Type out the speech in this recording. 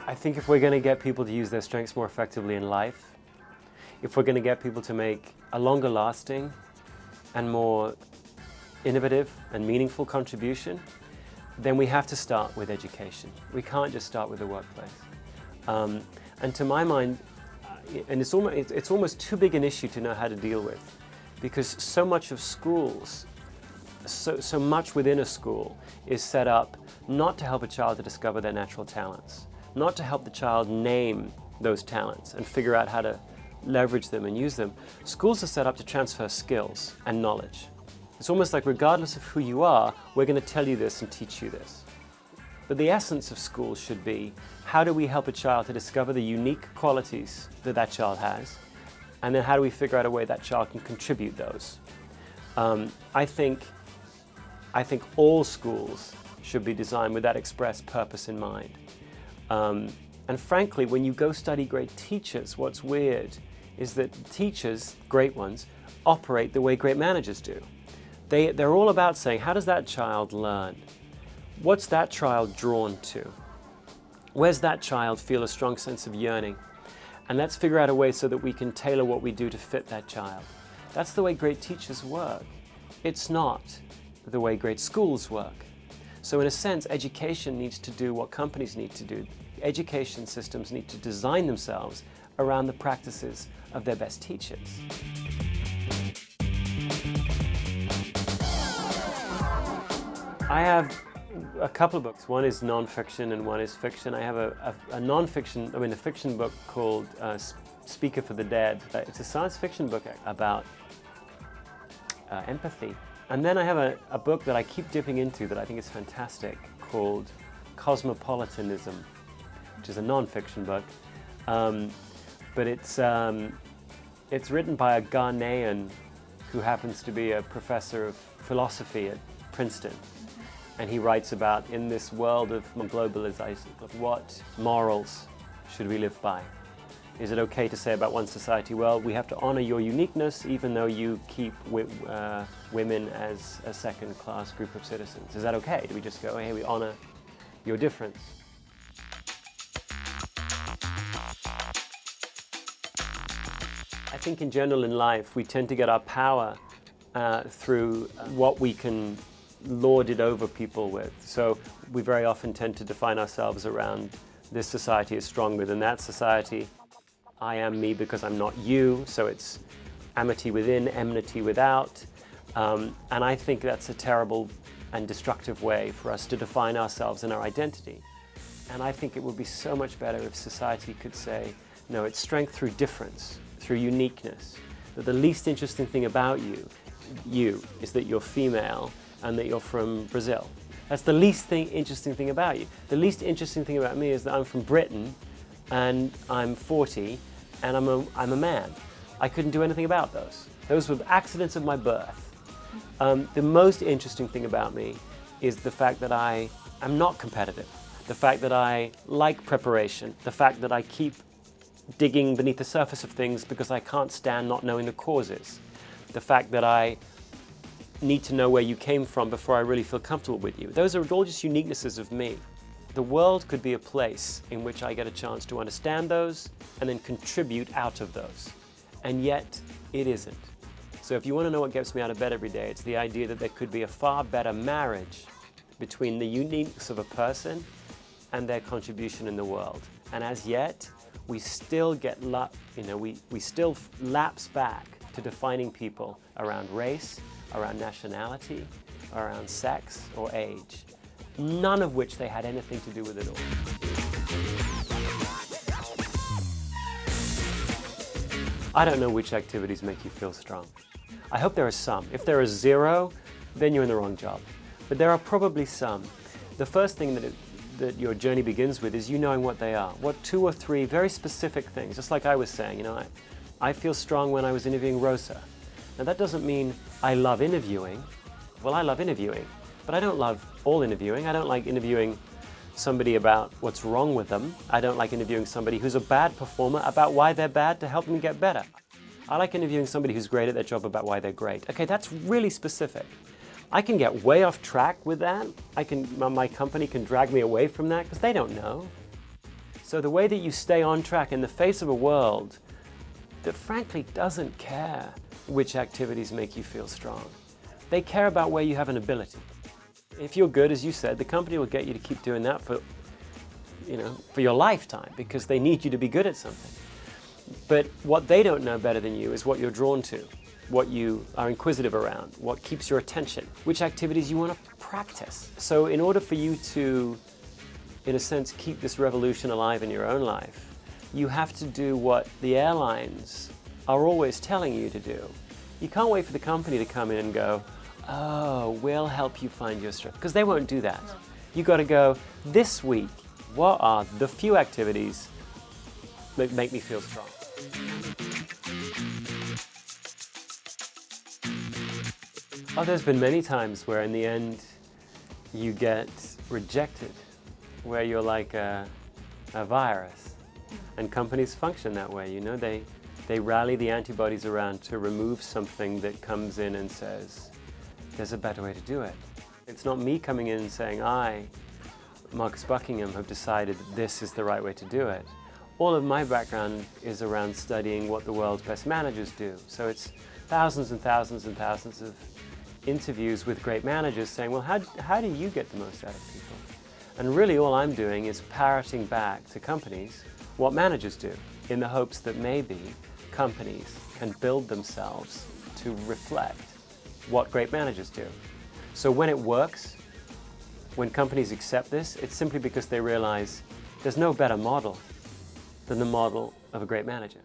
I think if we're going to get people to use their strengths more effectively in life, if we're going to get people to make a longer lasting and more innovative and meaningful contribution, then we have to start with education. We can't just start with the workplace. And to my mind, and it's almost too big an issue to know how to deal with, because so much of schools, so much within a school is set up not to help a child to discover their natural talents, not to help the child name those talents and figure out how to leverage them and use them. Schools are set up to transfer skills and knowledge. It's almost like regardless of who you are, we're going to tell you this and teach you this. But the essence of schools should be, how do we help a child to discover the unique qualities that that child has, and then how do we figure out a way that child can contribute those? I think all schools should be designed with that express purpose in mind. And frankly, when you go study great teachers, what's weird is that teachers, great ones, operate the way great managers do. They're all about saying, how does that child learn? What's that child drawn to? Where's that child feel a strong sense of yearning? And let's figure out a way so that we can tailor what we do to fit that child. That's the way great teachers work. It's not the way great schools work. So in a sense, education needs to do what companies need to do. Education systems need to design themselves around the practices of their best teachers. I have a couple of books. One is non-fiction and one is fiction. I have a fiction book called Speaker for the Dead. It's a science fiction book about empathy. And then I have a book that I keep dipping into that I think is fantastic called Cosmopolitanism, which is a non-fiction book. But it's written by a Ghanaian who happens to be a professor of philosophy at Princeton. And he writes about, in this world of globalization, what morals should we live by? Is it okay to say about one society, well, we have to honor your uniqueness even though you keep women as a second-class group of citizens? Is that okay? Do we just go, hey, we honor your difference? I think in general in life, we tend to get our power through what we can lord it over people with. So we very often tend to define ourselves around, this society is stronger than that society. I am me because I'm not you, so it's amity within, enmity without. And I think that's a terrible and destructive way for us to define ourselves and our identity. And I think it would be so much better if society could say, no, it's strength through difference, through uniqueness. That the least interesting thing about you is that you're female and that you're from Brazil. That's the least interesting thing about you. The least interesting thing about me is that I'm from Britain and I'm 40 and I'm a man. I couldn't do anything about those. Those were accidents of my birth. The most interesting thing about me is the fact that I am not competitive, the fact that I like preparation, the fact that I keep digging beneath the surface of things because I can't stand not knowing the causes, the fact that I need to know where you came from before I really feel comfortable with you. Those are all just uniquenesses of me. The world could be a place in which I get a chance to understand those and then contribute out of those. And yet, it isn't. So if you want to know what gets me out of bed every day, it's the idea that there could be a far better marriage between the uniqueness of a person and their contribution in the world. And as yet, we still get, we still lapse back to defining people around race, around nationality, around sex or age, none of which they had anything to do with it all. I don't know which activities make you feel strong. I hope there are some. If there are zero, then you're in the wrong job. But there are probably some. The first thing that your journey begins with is you knowing what they are. What 2 or 3 very specific things, just like I was saying, I feel strong when I was interviewing Rosa. Now that doesn't mean I love interviewing. Well, I love interviewing, but I don't love all interviewing. I don't like interviewing somebody about what's wrong with them. I don't like interviewing somebody who's a bad performer about why they're bad to help them get better. I like interviewing somebody who's great at their job about why they're great. Okay, that's really specific. I can get way off track with that. My company can drag me away from that because they don't know. So the way that you stay on track in the face of a world that frankly doesn't care which activities make you feel strong. They care about where you have an ability. If you're good, as you said, the company will get you to keep doing that for your lifetime because they need you to be good at something. But what they don't know better than you is what you're drawn to, what you are inquisitive around, what keeps your attention, which activities you want to practice. So in order for you to, in a sense, keep this revolution alive in your own life, you have to do what the airlines are always telling you to do. You can't wait for the company to come in and go, oh, we'll help you find your strength, because they won't do that. You got to go, this week, what are the few activities that make me feel strong? Oh, there's been many times where in the end you get rejected, where you're like a virus. And companies function that way, you know, they rally the antibodies around to remove something that comes in and says, there's a better way to do it. It's not me coming in and saying, I, Marcus Buckingham, have decided that this is the right way to do it. All of my background is around studying what the world's best managers do. So it's thousands and thousands and thousands of interviews with great managers saying, well, how do you get the most out of people? And really all I'm doing is parroting back to companies what managers do, in the hopes that maybe companies can build themselves to reflect what great managers do. So when it works, when companies accept this, it's simply because they realize there's no better model than the model of a great manager.